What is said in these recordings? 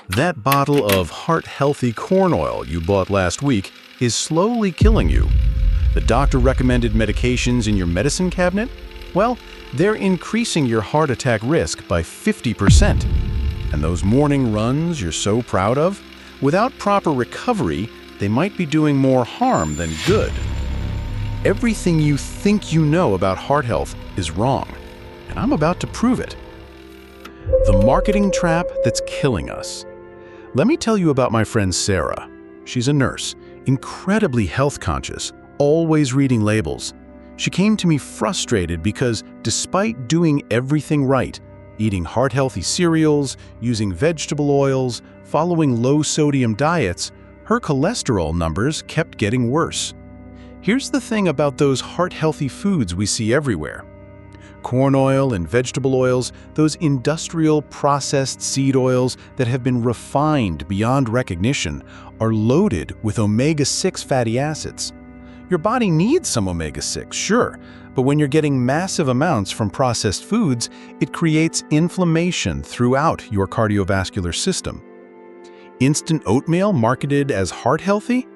That bottle of heart-healthy corn oil you bought last week is slowly killing you. The doctor-recommended medications in your medicine cabinet? Well, they're increasing your heart attack risk by 50%. And those morning runs you're so proud of? Without proper recovery, they might be doing more harm than good. Everything you think you know about heart health is wrong, and I'm about to prove it. The marketing trap that's killing us. Let me tell you about my friend Sarah. She's a nurse, incredibly health conscious, always reading labels. She came to me frustrated because despite doing everything right, eating heart-healthy cereals, using vegetable oils, following low-sodium diets, her cholesterol numbers kept getting worse. Here's the thing about those heart-healthy foods we see everywhere. Corn oil and vegetable oils, those industrial processed seed oils that have been refined beyond recognition, are loaded with omega-6 fatty acids. Your body needs some omega-6, sure, but when you're getting massive amounts from processed foods, it creates inflammation throughout your cardiovascular system. Instant oatmeal marketed as heart-healthy?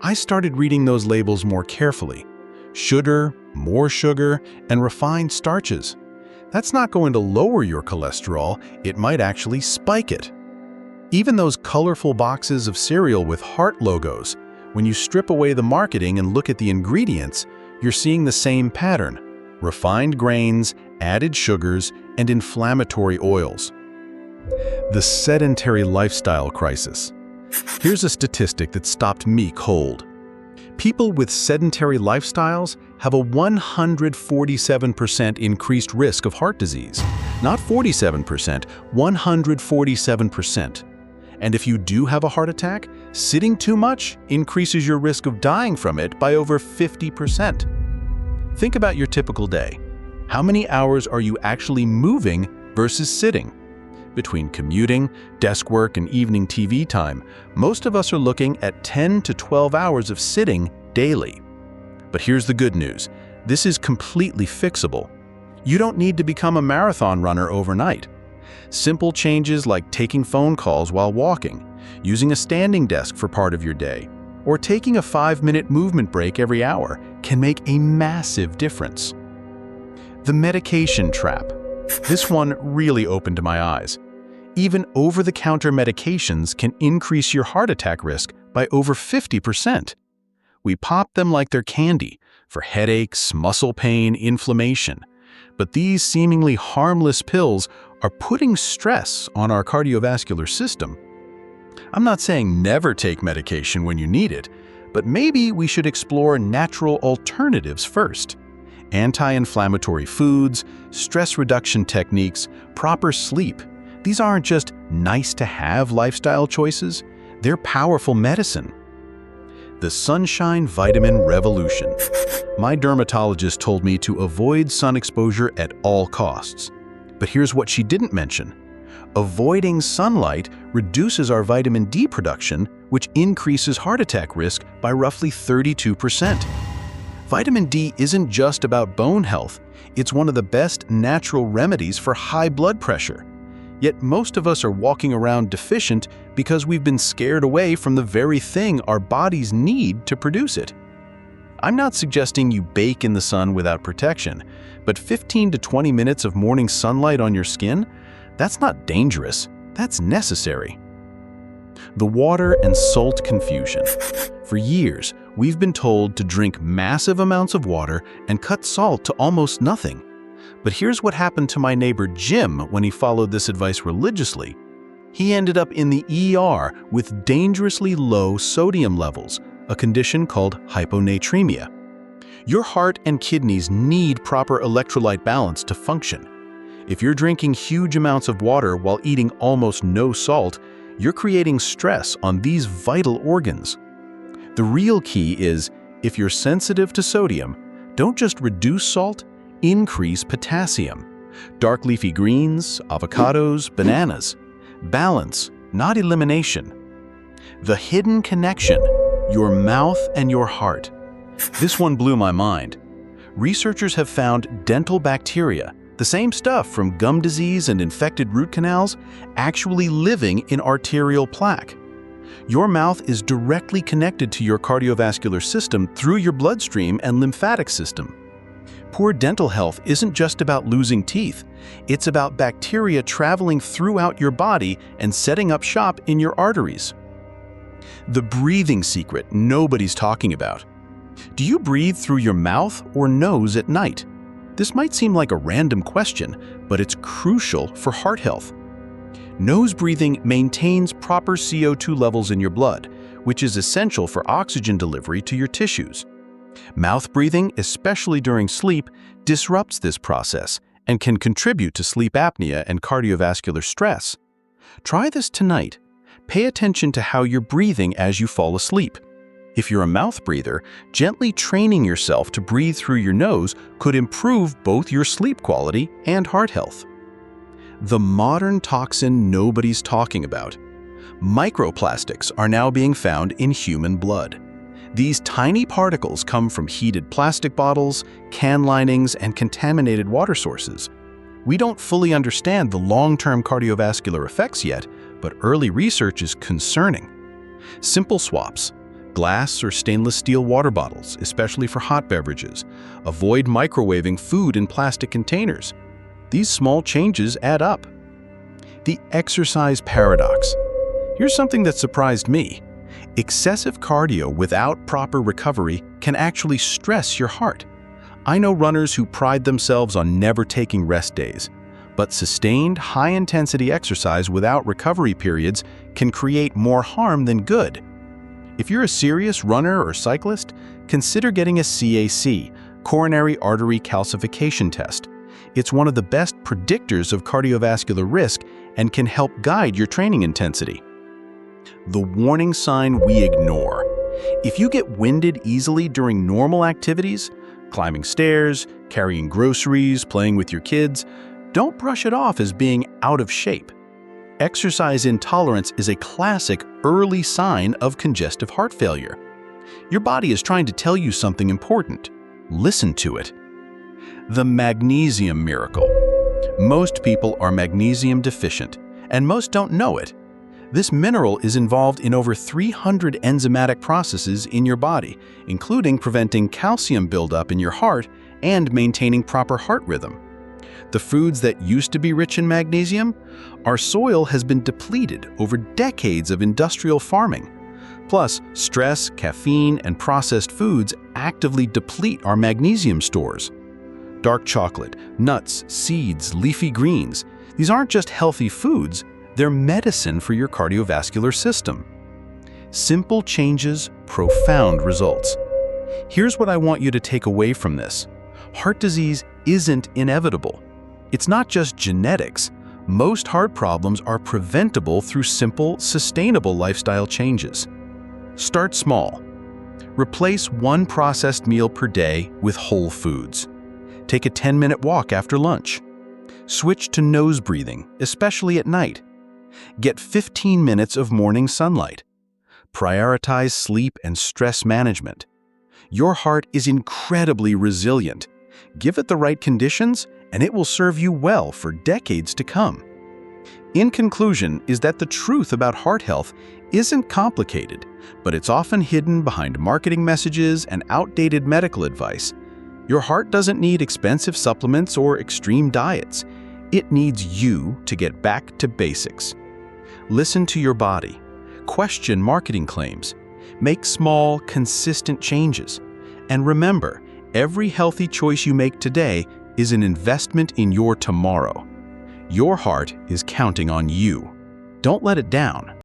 I started reading those labels more carefully. Sugar, more sugar, and refined starches. That's not going to lower your cholesterol, it might actually spike it. Even those colorful boxes of cereal with heart logos, when you strip away the marketing and look at the ingredients, you're seeing the same pattern: refined grains, added sugars, and inflammatory oils. The sedentary lifestyle crisis. Here's a statistic that stopped me cold. People with sedentary lifestyles have a 147% increased risk of heart disease. Not 47%, 147%. And if you do have a heart attack, sitting too much increases your risk of dying from it by over 50%. Think about your typical day. How many hours are you actually moving versus sitting? Between commuting, desk work, and evening TV time, most of us are looking at 10 to 12 hours of sitting daily. But here's the good news. This is completely fixable. You don't need to become a marathon runner overnight. Simple changes like taking phone calls while walking, using a standing desk for part of your day, or taking a 5-minute movement break every hour can make a massive difference. The medication trap. This one really opened my eyes. Even over-the-counter medications can increase your heart attack risk by over 50%. We pop them like they're candy for headaches, muscle pain, inflammation. But these seemingly harmless pills are putting stress on our cardiovascular system. I'm not saying never take medication when you need it, but maybe we should explore natural alternatives first. Anti-inflammatory foods, stress reduction techniques, proper sleep. These aren't just nice-to-have lifestyle choices, they're powerful medicine. The sunshine vitamin revolution. My dermatologist told me to avoid sun exposure at all costs. But here's what she didn't mention. Avoiding sunlight reduces our vitamin D production, which increases heart attack risk by roughly 32%. Vitamin D isn't just about bone health, it's one of the best natural remedies for high blood pressure. Yet most of us are walking around deficient because we've been scared away from the very thing our bodies need to produce it. I'm not suggesting you bake in the sun without protection, but 15 to 20 minutes of morning sunlight on your skin, that's not dangerous, that's necessary. The water and salt confusion. For years, we've been told to drink massive amounts of water and cut salt to almost nothing. But here's what happened to my neighbor Jim when he followed this advice religiously. He ended up in the ER with dangerously low sodium levels, a condition called hyponatremia. Your heart and kidneys need proper electrolyte balance to function. If you're drinking huge amounts of water while eating almost no salt, you're creating stress on these vital organs. The real key is, if you're sensitive to sodium, don't just reduce salt, increase potassium. Dark leafy greens, avocados, bananas. Balance, not elimination. The hidden connection, your mouth and your heart. This one blew my mind. Researchers have found dental bacteria, The same stuff from gum disease and infected root canals actually living in arterial plaque. Your mouth is directly connected to your cardiovascular system through your bloodstream and lymphatic system. Poor dental health isn't just about losing teeth. It's about bacteria traveling throughout your body and setting up shop in your arteries. The breathing secret nobody's talking about. Do you breathe through your mouth or nose at night? This might seem like a random question, but it's crucial for heart health. Nose breathing maintains proper CO2 levels in your blood, which is essential for oxygen delivery to your tissues. Mouth breathing, especially during sleep, disrupts this process and can contribute to sleep apnea and cardiovascular stress. Try this tonight. Pay attention to how you're breathing as you fall asleep. If you're a mouth breather, gently training yourself to breathe through your nose could improve both your sleep quality and heart health. The modern toxin nobody's talking about. Microplastics are now being found in human blood. These tiny particles come from heated plastic bottles, can linings, and contaminated water sources. We don't fully understand the long-term cardiovascular effects yet, but early research is concerning. Simple swaps: glass or stainless steel water bottles, especially for hot beverages. Avoid microwaving food in plastic containers. These small changes add up. The exercise paradox. Here's something that surprised me. Excessive cardio without proper recovery can actually stress your heart. I know runners who pride themselves on never taking rest days, but sustained, high-intensity exercise without recovery periods can create more harm than good. If you're a serious runner or cyclist, consider getting a CAC, coronary artery calcification test. It's one of the best predictors of cardiovascular risk and can help guide your training intensity. The warning sign we ignore. If you get winded easily during normal activities, climbing stairs, carrying groceries, playing with your kids, don't brush it off as being out of shape. Exercise intolerance is a classic early sign of congestive heart failure. Your body is trying to tell you something important. Listen to it. The magnesium miracle. Most people are magnesium deficient, and most don't know it. This mineral is involved in over 300 enzymatic processes in your body, including preventing calcium buildup in your heart and maintaining proper heart rhythm. The foods that used to be rich in magnesium, our soil has been depleted over decades of industrial farming. Plus, stress, caffeine, and processed foods actively deplete our magnesium stores. Dark chocolate, nuts, seeds, leafy greens, these aren't just healthy foods, they're medicine for your cardiovascular system. Simple changes, profound results. Here's what I want you to take away from this. Heart disease isn't inevitable. It's not just genetics. Most heart problems are preventable through simple, sustainable lifestyle changes. Start small. Replace one processed meal per day with whole foods. Take a 10-minute walk after lunch. Switch to nose breathing, especially at night. Get 15 minutes of morning sunlight. Prioritize sleep and stress management. Your heart is incredibly resilient. Give it the right conditions, and it will serve you well for decades to come. In conclusion is that the truth about heart health isn't complicated, but it's often hidden behind marketing messages and outdated medical advice. Your heart doesn't need expensive supplements or extreme diets. It needs you to get back to basics. Listen to your body. Question marketing claims. Make small, consistent changes. And remember, every healthy choice you make today is an investment in your tomorrow. Your heart is counting on you. Don't let it down.